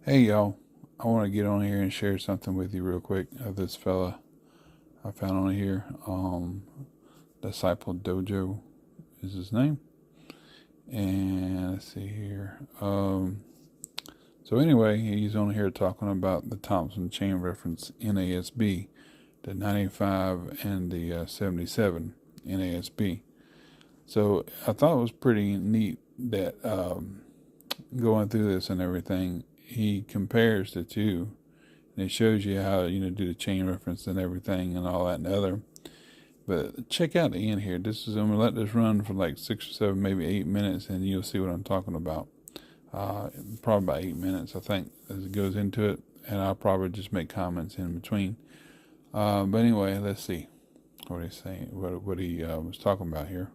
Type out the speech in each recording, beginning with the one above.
Hey y'all, I want to get on here and share something with you real quick of this fella I found on here. Disciple Dojo is his name. And let's see here. So anyway, he's on here talking about the Thompson chain reference NASB, the 95 and the 77 NASB. So I thought it was pretty neat that going through this and everything, he compares the two, and it shows you how do the chain reference and everything and all that and the other. But check out the end here. I'm gonna let this run for like 6 or 7, maybe 8 minutes, and you'll see what I'm talking about. Probably about 8 minutes, I think, as it goes into it, and I'll probably just make comments in between. But anyway, let's see what he's saying, what he was talking about here.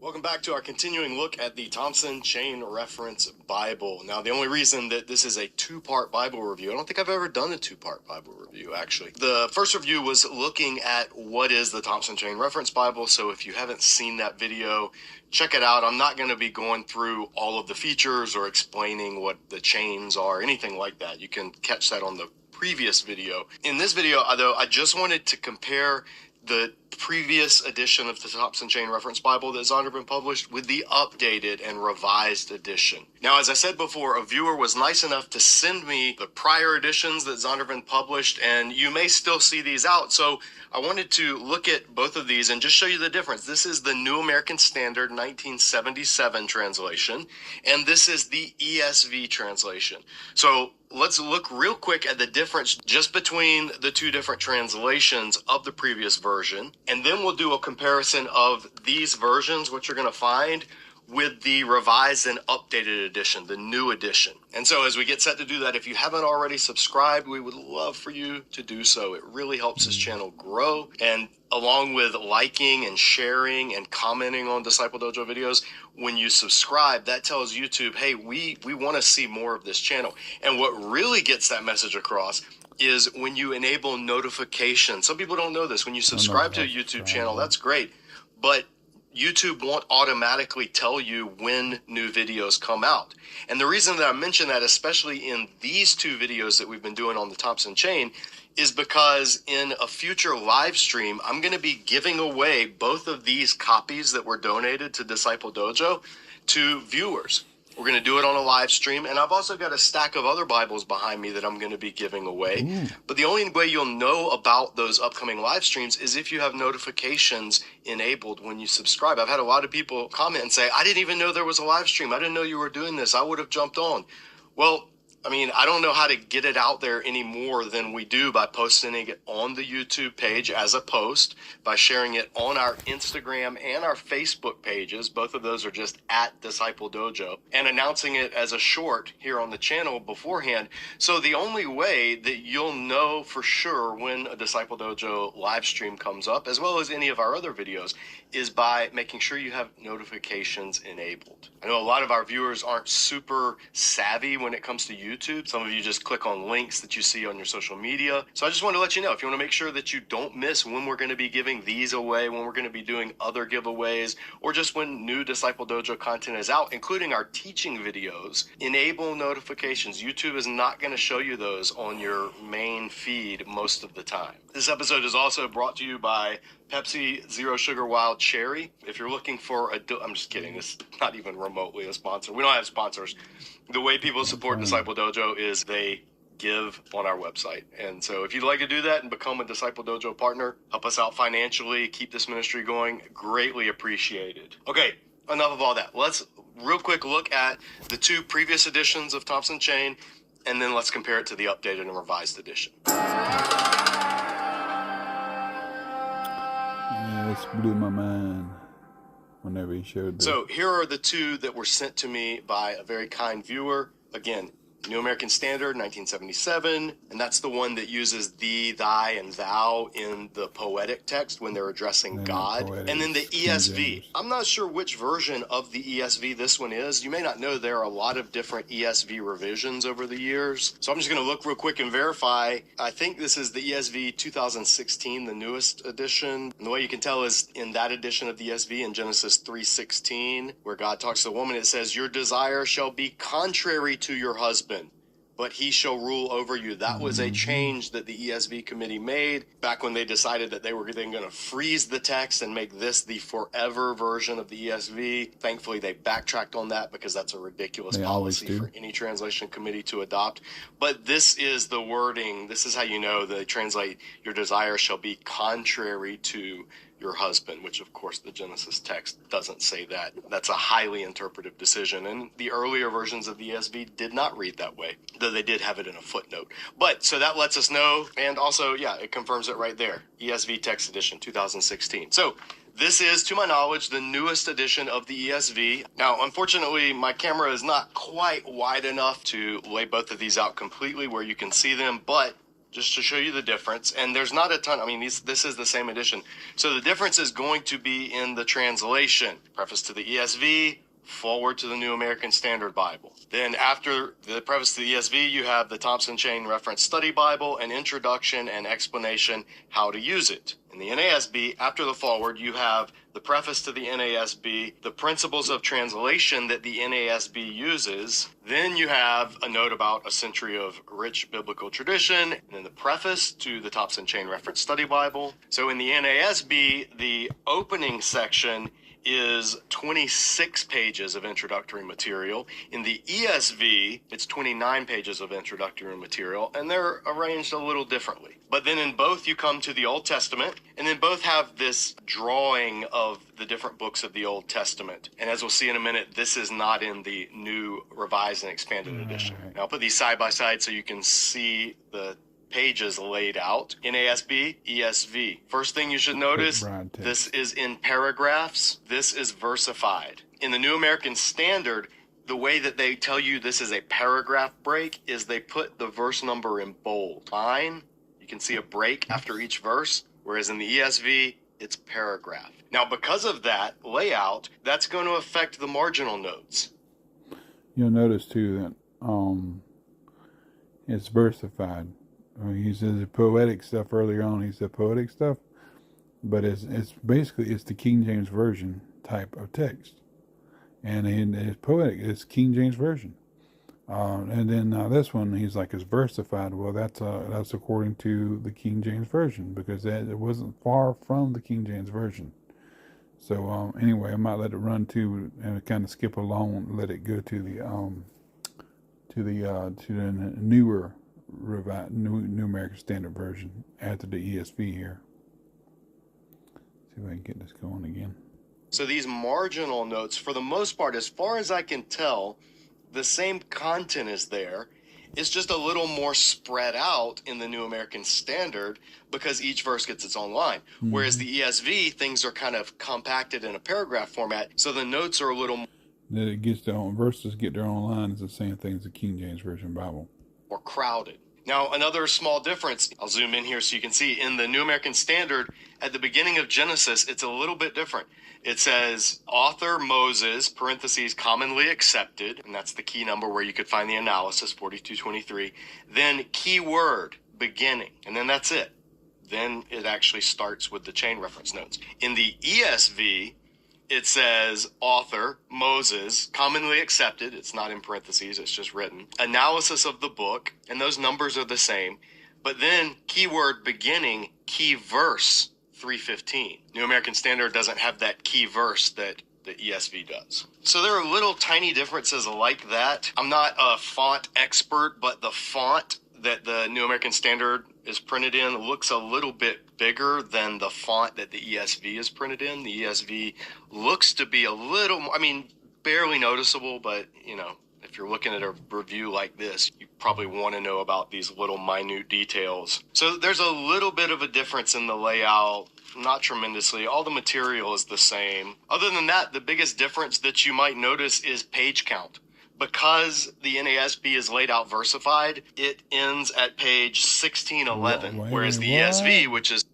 Welcome back to our continuing look at the Thompson Chain Reference Bible. Now, the only reason that this is a two-part Bible review, I don't think I've ever done a two-part Bible review, actually. The first review was looking at what is the Thompson Chain Reference Bible, so if you haven't seen that video, check it out. I'm not going to be going through all of the features or explaining what the chains are, anything like that. You can catch that on the previous video. In this video, though, I just wanted to compare the previous edition of the Thompson Chain Reference Bible that Zondervan published with the updated and revised edition. Now, as I said before, a viewer was nice enough to send me the prior editions that Zondervan published, and you may still see these out. So I wanted to look at both of these and just show you the difference. This is the New American Standard 1977 translation, and this is the ESV translation. So let's look real quick at the difference just between the two different translations of the previous version. And then we'll do a comparison of these versions, what you're going to find, with the revised and updated edition, the new edition. And so as we get set to do that, if you haven't already subscribed, we would love for you to do so. It really helps this channel grow. And along with liking and sharing and commenting on Disciple Dojo videos, when you subscribe, that tells YouTube, hey, we want to see more of this channel. And what really gets that message across is when you enable notifications. Some people don't know this. When you subscribe to a YouTube channel, that's great. But YouTube won't automatically tell you when new videos come out. And the reason that I mention that, especially in these two videos that we've been doing on the Thompson chain, is because in a future live stream, I'm going to be giving away both of these copies that were donated to Disciple Dojo to viewers. We're going to do it on a live stream, and I've also got a stack of other Bibles behind me that I'm going to be giving away. But the only way you'll know about those upcoming live streams is if you have notifications enabled when you subscribe. I've had a lot of people comment and say, I didn't even know there was a live stream. I didn't know you were doing this. I would have jumped on. Well, I mean, I don't know how to get it out there any more than we do by posting it on the YouTube page as a post, by sharing it on our Instagram and our Facebook pages. Both of those are just at Disciple Dojo, and announcing it as a short here on the channel beforehand. So the only way that you'll know for sure when a Disciple Dojo live stream comes up, as well as any of our other videos, is by making sure you have notifications enabled. I know a lot of our viewers aren't super savvy when it comes to YouTube. Some of you just click on links that you see on your social media. So I just want to let you know, if you want to make sure that you don't miss when we're going to be giving these away, when we're going to be doing other giveaways, or just when new Disciple Dojo content is out, including our teaching videos, enable notifications. YouTube is not going to show you those on your main feed most of the time. This episode is also brought to you by Pepsi Zero Sugar Wild Cherry. If you're looking for I'm just kidding. This is not even remotely a sponsor. We don't have sponsors. The way people support Disciple Dojo is they give on our website. And so if you'd like to do that and become a Disciple Dojo partner, help us out financially, keep this ministry going, greatly appreciated. Okay, enough of all that. Let's real quick look at the two previous editions of Thompson Chain, and then let's compare it to the updated and revised edition. Yeah, this blew my mind whenever he showed this. So here are the two that were sent to me by a very kind viewer. Again, New American Standard, 1977, and that's the one that uses thee, thy, and thou in the poetic text when they're addressing God. And then the ESV. I'm not sure which version of the ESV this one is. You may not know there are a lot of different ESV revisions over the years. So I'm just going to look real quick and verify. I think this is the ESV 2016, the newest edition. And the way you can tell is in that edition of the ESV in Genesis 3:16, where God talks to the woman, it says, your desire shall be contrary to your husband. but he shall rule over you. That was a change that the ESV committee made back when they decided that they were then going to freeze the text and make this the forever version of the ESV. Thankfully, they backtracked on that because that's a ridiculous policy for any translation committee to adopt. But this is the wording. This is how you know they translate, your desire shall be contrary to your husband, which of course the Genesis text doesn't say that. That's a highly interpretive decision, and the earlier versions of the ESV did not read that way, though they did have it in a footnote. But so that lets us know, and also, yeah, it confirms it right there. ESV Text Edition 2016. So this is, to my knowledge, the newest edition of the ESV. Now, unfortunately, my camera is not quite wide enough to lay both of these out completely where you can see them, but just to show you the difference, and there's not a ton, I mean, this is the same edition. So the difference is going to be in the translation. Preface to the ESV, forward to the New American Standard Bible. Then after the preface to the ESV, you have the Thompson Chain Reference Study Bible, an introduction and explanation how to use it. In the NASB, after the forward, you have the preface to the NASB, the principles of translation that the NASB uses. Then you have a note about a century of rich biblical tradition, and then the preface to the Thompson Chain Reference Study Bible. So in the NASB, the opening section is 26 pages of introductory material. In the ESV, it's 29 pages of introductory material, and they're arranged a little differently. But then in both, you come to the Old Testament, and then both have this drawing of the different books of the Old Testament. And as we'll see in a minute, this is not in the new revised and expanded edition. Now, I'll put these side by side so you can see the pages laid out. NASB, ESV. First thing you should notice, this is in paragraphs. This is versified. In the New American Standard, the way that they tell you this is a paragraph break is they put the verse number in bold. Line, you can see a break after each verse, whereas in the ESV, it's paragraph. Now, because of that layout, that's going to affect the marginal notes. You'll notice too that it's versified. He says the poetic stuff earlier on. He said poetic stuff, but it's basically it's the King James Version type of text, and it's poetic. It's King James Version, and then this one he's like it's versified. Well, that's according to the King James Version because it wasn't far from the King James Version. So anyway, I might let it run too and kind of skip along, and let it go to the newer. New American Standard Version after the ESV here. See if I can get this going again. So these marginal notes, for the most part, as far as I can tell, the same content is there. It's just a little more spread out in the New American Standard because each verse gets its own line. Mm-hmm. Whereas the ESV, things are kind of compacted in a paragraph format, so the notes are a little more... That it gets their own verses, get their own line is the same thing as the King James Version Bible. Or crowded. Now, another small difference, I'll zoom in here so you can see, in the New American Standard, at the beginning of Genesis, it's a little bit different. It says, author Moses, parentheses, commonly accepted, and that's the key number where you could find the analysis, 4223. Then keyword, beginning, and then that's it. Then it actually starts with the chain reference notes. In the ESV, it says author, Moses, commonly accepted. It's not in parentheses, it's just written. Analysis of the book, and those numbers are the same. But then keyword beginning, key verse 315. New American Standard doesn't have that key verse that the ESV does. So there are little tiny differences like that. I'm not a font expert, but the font that the New American Standard is printed in looks a little bit bigger than the font that the ESV is printed in. The ESV looks to be a little, barely noticeable, but, if you're looking at a review like this, you probably want to know about these little minute details. So there's a little bit of a difference in the layout, not tremendously. All the material is the same. Other than that, the biggest difference that you might notice is page count. Because the NASB is laid out versified, it ends at page 1611, whereas the ESV, which is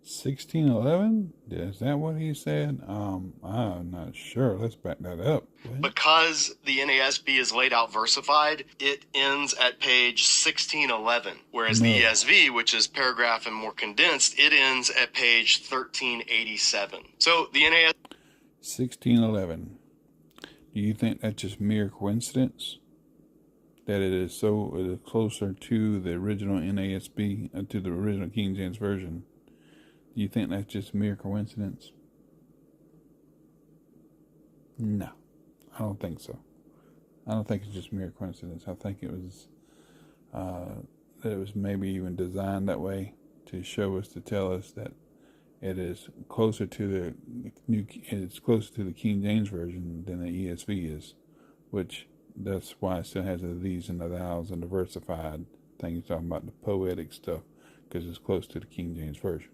1611? Is that what he said? I'm not sure. Let's back that up. Because the NASB is laid out versified, it ends at page 1611, whereas the ESV, which is paragraph and more condensed, it ends at page 1387. So the NASB 1611. Do you think that's just mere coincidence that it is closer to the original NASB, to the original King James Version. Do you think that's just mere coincidence? No, I don't think so. I don't think it's just mere coincidence. I think it was that it was maybe even designed that way to show us, to tell us that it is closer to the King James Version than the ESV is, which that's why it still has the these and the thous and the versified thing. You're talking about the poetic stuff because it's close to the King James Version.